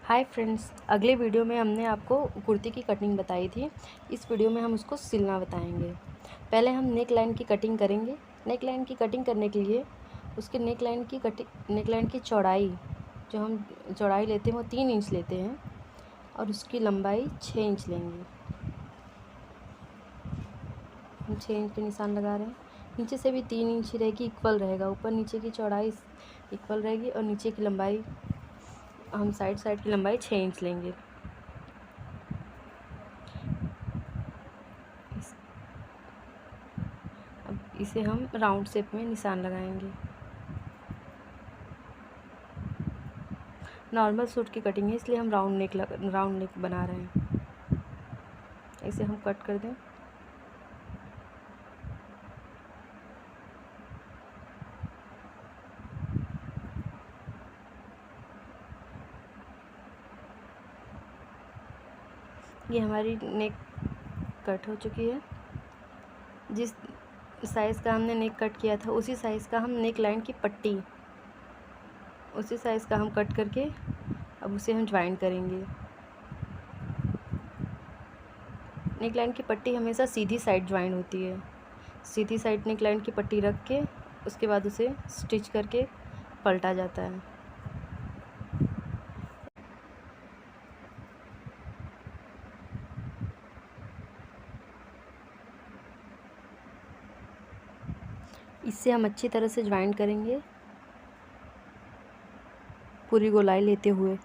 Hi friends, अगले video में हमने आपको कुर्ती की कटिंग बताई थी। इस वीडियो में हम उसको सिलना बताएंगे। पहले हम नेक लाइन की कटिंग करेंगे। नेक लाइन की कटिंग करने के लिए उसके नेक लाइन की चौड़ाई, जो हम चौड़ाई लेते हैं वो 3 इंच लेते हैं और उसकी लंबाई 6 इंच लेंगे। हम 6 इंच के निशान लगा रहे हैं। नीचे से भी 3 इंच ही रहेगी, इक्वल रहेगा। ऊपर नीचे की चौड़ाई इक्वल रहेगी और नीचे की लंबाई, हम साइड की लंबाई 6 इंच लेंगे। अब इसे हम राउंड शेप में निशान लगाएंगे। नॉर्मल सूट की कटिंग है, इसलिए हम राउंड नेक बना रहे हैं। इसे हम कट कर दें। ये हमारी नेक कट हो चुकी है। जिस साइज़ का हमने नेक कट किया था उसी साइज़ का हम नेक लाइन की पट्टी, उसी साइज़ का हम कट करके अब उसे हम ज्वाइन करेंगे। नेक लाइन की पट्टी हमेशा सीधी साइड ज्वाइन होती है। सीधी साइड नेक लाइन की पट्टी रख के उसके बाद उसे स्टिच करके पलटा जाता है। इससे हम अच्छी तरह से ज्वाइन करेंगे, पूरी गोलाई लेते हुए।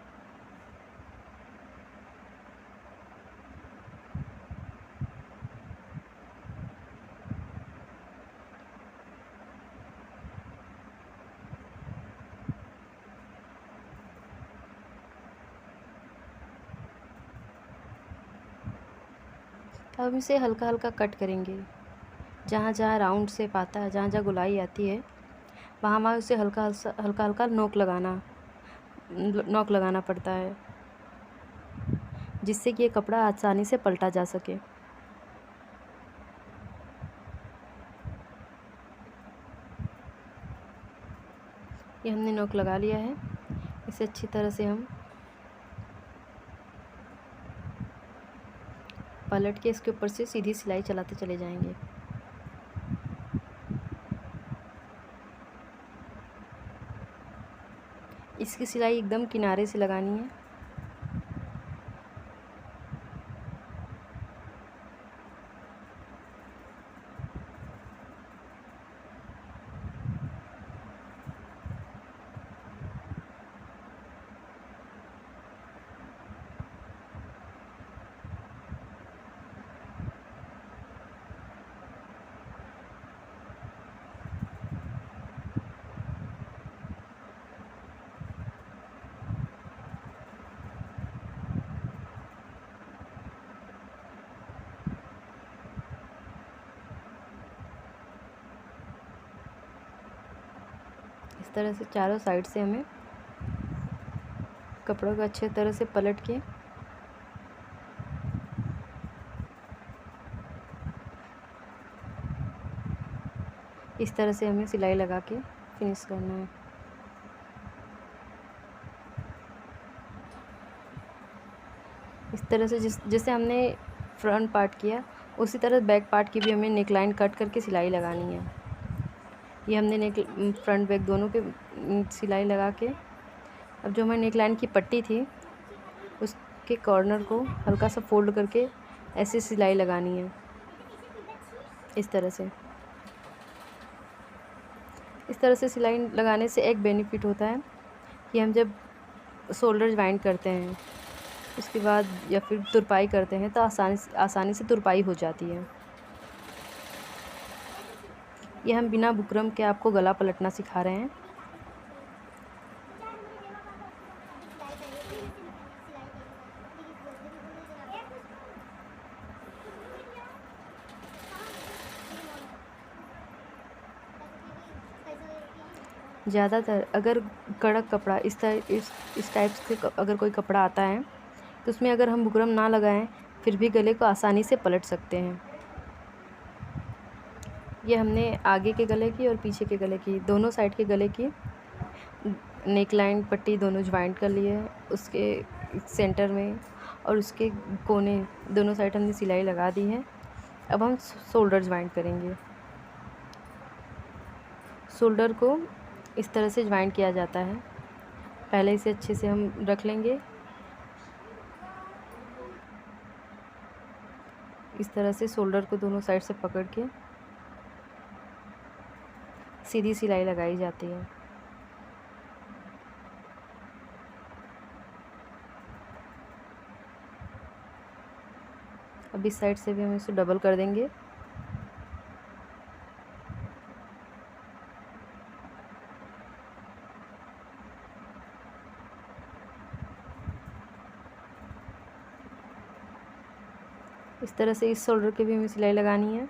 अब हम इसे हल्का हल्का कट करेंगे। जहाँ जहाँ राउंड शेप आता है, जहाँ जहाँ गोलाई आती है, वहाँ वहाँ उसे हल्का हल्का नोक लगाना पड़ता है, जिससे कि ये कपड़ा आसानी से पलटा जा सके। ये हमने नोक लगा लिया है। इसे अच्छी तरह से हम पलट के इसके ऊपर से सीधी सिलाई चलाते चले जाएंगे। इसकी सिलाई एकदम किनारे से लगानी है। इस तरह से चारों साइड से हमें कपड़ों को अच्छे तरह से पलट के इस तरह से हमें सिलाई लगा के फिनिश करना है। इस तरह से जैसे हमने फ्रंट पार्ट किया, उसी तरह बैक पार्ट की भी हमें नेक लाइन कट करके सिलाई लगानी है। ये हमने फ्रंट बैक दोनों के सिलाई लगा के, अब जो हमारी नेक लाइन की पट्टी थी उसके कॉर्नर को हल्का सा फोल्ड करके ऐसे सिलाई लगानी है। इस तरह से सिलाई लगाने से एक बेनिफिट होता है कि हम जब शोल्डर ज्वाइन करते हैं उसके बाद या फिर तुरपाई करते हैं तो आसानी से तुरपाई हो जाती है। ये हम बिना बुकरम के आपको गला पलटना सिखा रहे हैं। ज़्यादातर अगर कड़क कपड़ा इस टाइप से अगर कोई कपड़ा आता है तो उसमें अगर हम बुकरम ना लगाएं फिर भी गले को आसानी से पलट सकते हैं। ये हमने आगे के गले की और पीछे के गले की, दोनों साइड के गले की नेक लाइन पट्टी दोनों ज्वाइंट कर लिए है उसके सेंटर में, और उसके कोने दोनों साइड हमने सिलाई लगा दी है। अब हम शोल्डर ज्वाइंट करेंगे। शोल्डर को इस तरह से ज्वाइंट किया जाता है। पहले इसे अच्छे से हम रख लेंगे। इस तरह से शोल्डर को दोनों साइड से पकड़ के सीधी सिलाई लगाई जाती है। अब इस साइड से भी हम इसे डबल कर देंगे। इस तरह से इस शोल्डर के भी हमें सिलाई लगानी है।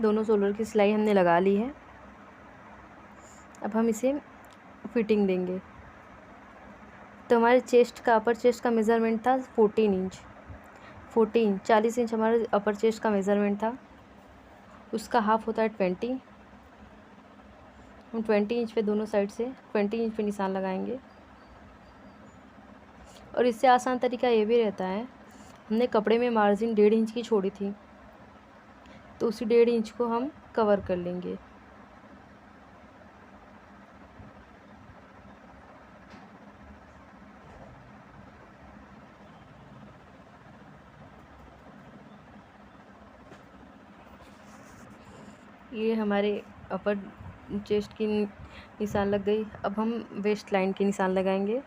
दोनों शोल्डर की सिलाई हमने लगा ली है। अब हम इसे फिटिंग देंगे। तो हमारे चेस्ट का, अपर चेस्ट का मेज़रमेंट था 14 इंच। 40 इंच हमारे अपर चेस्ट का मेज़रमेंट था। उसका हाफ होता है 20। हम 20 इंच पे दोनों साइड से 20 इंच पे निशान लगाएंगे। और इससे आसान तरीका ये भी रहता है, हमने कपड़े में मार्जिन 1.5 इंच की छोड़ी थी, तो उसी 1.5 इंच को हम कवर कर लेंगे। ये हमारे अपर चेस्ट की निशान लग गई। अब हम वेस्ट लाइन की निशान लगाएंगे।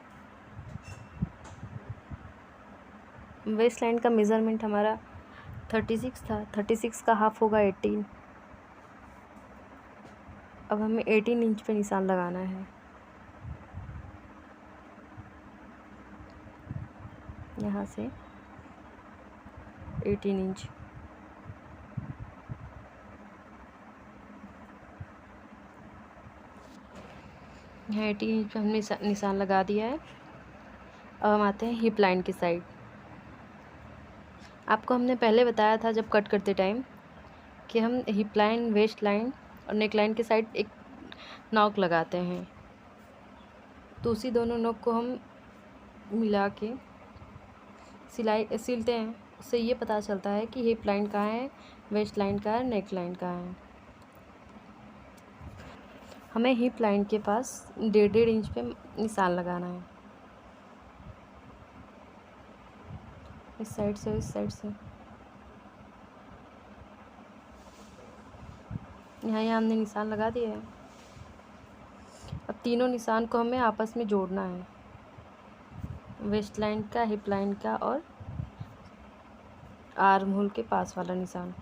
वेस्ट लाइन का मेज़रमेंट हमारा 36 था। 36 का हाफ होगा 18। अब हमें 18 इंच पे निशान लगाना है। यहाँ से 18 इंच। यहाँ 18 इंच पे हमने निशान लगा दिया है। अब हम आते हैं हिप लाइन की साइड। आपको हमने पहले बताया था जब कट करते टाइम कि हम हिप लाइन, वेस्ट लाइन और नेक लाइन के साइड एक नॉक लगाते हैं। तो उसी दोनों नॉक को हम मिला के सिलाई सिलते हैं। उससे ये पता चलता है कि हिप लाइन कहाँ है, वेस्ट लाइन कहाँ है, नेक लाइन कहाँ है। हमें हिप लाइन के पास 1.5 इंच पे निशान लगाना है। इस साइड से, इस साइड से यहाँ हमने निशान लगा दिया है। अब तीनों निशान को हमें आपस में जोड़ना है, वेस्ट लाइन का, हिप लाइन का और आर्म होल के पास वाला निशान।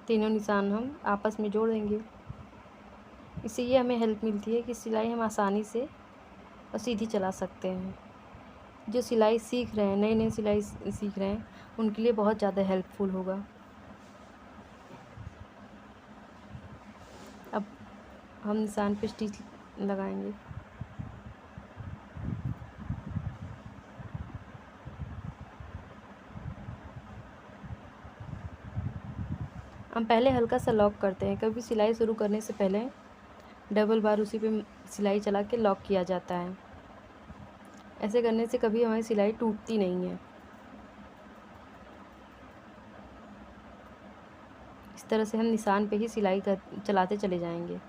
तीनों निशान हम आपस में जोड़ देंगे। इससे ये हमें हेल्प मिलती है कि सिलाई हम आसानी से और सीधी चला सकते हैं। जो सिलाई सीख रहे हैं, नई नई सिलाई सीख रहे हैं, उनके लिए बहुत ज़्यादा हेल्पफुल होगा। अब हम निशान पे स्टिच लगाएंगे। हम पहले हल्का सा लॉक करते हैं। कभी सिलाई शुरू करने से पहले डबल बार उसी पे सिलाई चला के लॉक किया जाता है। ऐसे करने से कभी हमारी सिलाई टूटती नहीं है। इस तरह से हम निशान पे ही सिलाई चलाते चले जाएंगे।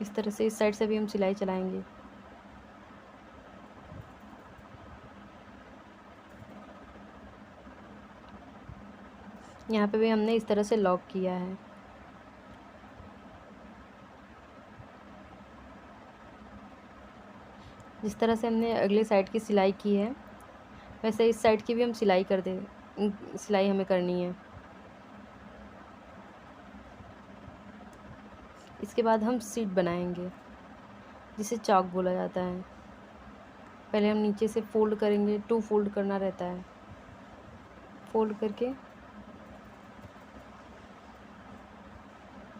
इस तरह से इस साइड से भी हम सिलाई चलाएंगे। यहाँ पे भी हमने इस तरह से लॉक किया है। जिस तरह से हमने अगले साइड की सिलाई की है वैसे इस साइड की भी हम सिलाई सिलाई हमें करनी है। इसके बाद हम सीट बनाएंगे जिसे चौक बोला जाता है। पहले हम नीचे से फोल्ड करेंगे, 2 फोल्ड करना रहता है। फोल्ड करके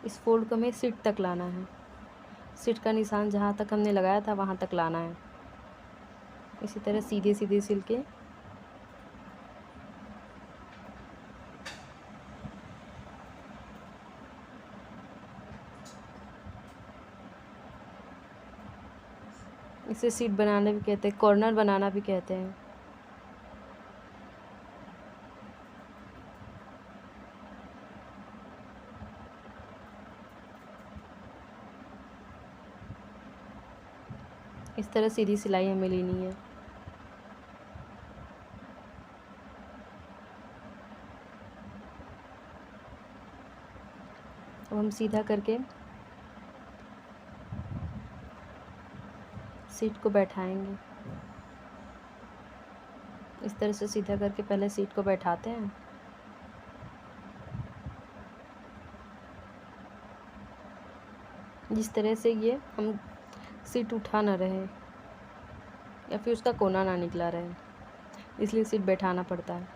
इस फोल्ड को हमें सीट तक लाना है। सीट का निशान जहाँ तक हमने लगाया था वहाँ तक लाना है। इसी तरह सीधे सीधे सिल के इसे सीट बनाना भी कहते हैं, कॉर्नर बनाना भी कहते हैं। इस तरह सीधी सिलाई हमें लेनी है। अब हम सीधा करके सीट को बैठाएंगे। इस तरह से सीधा करके पहले सीट को बैठाते हैं। जिस तरह से ये हम सीट उठा ना रहे या फिर उसका कोना ना निकला रहे, इसलिए सीट बैठाना पड़ता है।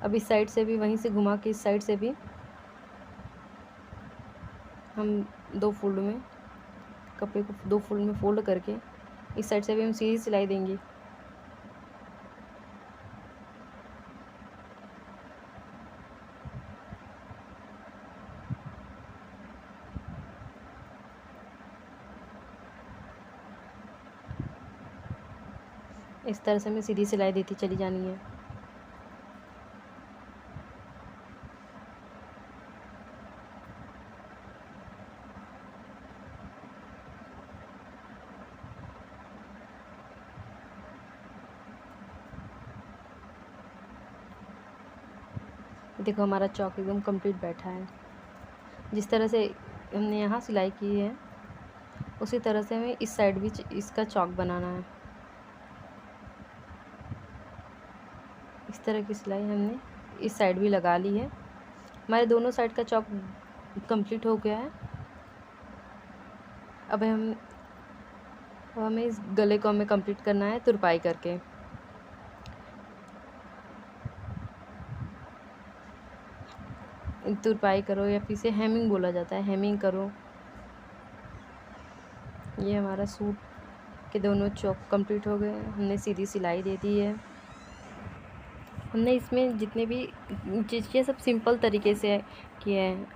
अब इस साइड से भी वहीं से घुमा के इस साइड से भी हम 2 फोल्ड में कपड़े को 2 फोल्ड में फोल्ड करके इस साइड से भी हम सीधी सिलाई देंगे। इस तरह से हमें सीधी सिलाई देती चली जानी है। देखो हमारा चौक एकदम कंप्लीट बैठा है। जिस तरह से हमने यहाँ सिलाई की है उसी तरह से हमें इस साइड भी इसका चौक बनाना है। इस तरह की सिलाई हमने इस साइड भी लगा ली है। हमारे दोनों साइड का चौक कंप्लीट हो गया है। अब हमें इस गले को हमें कंप्लीट करना है तुरपाई करके। तुरपाई करो या फिर इसे हेमिंग बोला जाता है, हेमिंग करो। ये हमारा सूट के दोनों चौक कंप्लीट हो गए। हमने सीधी सिलाई दे दी है। हमने इसमें जितने भी चीज़ें सब सिंपल तरीके से किए हैं,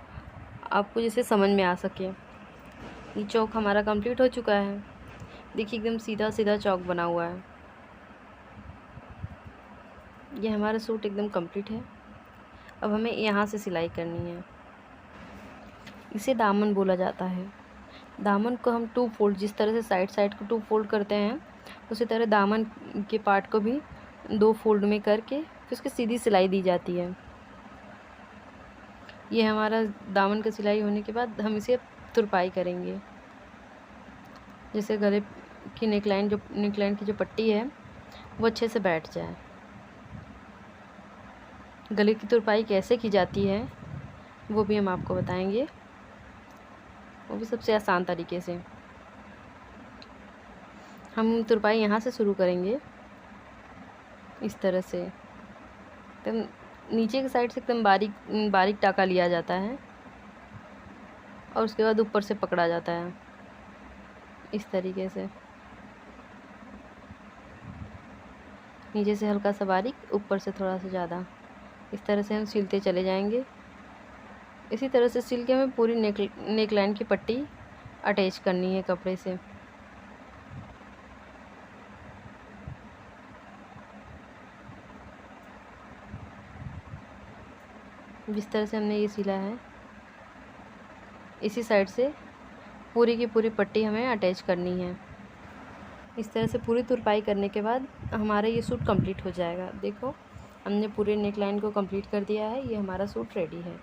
आपको जैसे समझ में आ सके। ये चौक हमारा कंप्लीट हो चुका है। देखिए एकदम सीधा सीधा चौक बना हुआ है। ये हमारा सूट एकदम कंप्लीट है। अब हमें यहाँ से सिलाई करनी है। इसे दामन बोला जाता है। दामन को हम 2 फोल्ड, जिस तरह से साइड को 2 फोल्ड करते हैं उसी तरह दामन के पार्ट को भी 2 फोल्ड में करके फिर उसकी सीधी सिलाई दी जाती है। ये हमारा दामन का सिलाई होने के बाद हम इसे तुरपाई करेंगे। जैसे गले की नेकलाइन की जो पट्टी है वो अच्छे से बैठ जाए। गले की तुरपाई कैसे की जाती है वो भी हम आपको बताएंगे, वो भी सबसे आसान तरीके से। हम तुरपाई यहाँ से शुरू करेंगे। इस तरह से एकदम नीचे की साइड से एकदम बारीक टाका लिया जाता है और उसके बाद ऊपर से पकड़ा जाता है इस तरीके से। नीचे से हल्का सा बारीक, ऊपर से थोड़ा सा ज़्यादा। इस तरह से हम सिलते चले जाएंगे। इसी तरह से सिल के हमें पूरी नेकलाइन की पट्टी अटैच करनी है कपड़े से। जिस तरह से हमने ये सिला है इसी साइड से पूरी की पूरी पट्टी हमें अटैच करनी है। इस तरह से पूरी तुरपाई करने के बाद हमारा ये सूट कंप्लीट हो जाएगा। देखो हमने पूरे नेकलाइन को कंप्लीट कर दिया है। ये हमारा सूट रेडी है।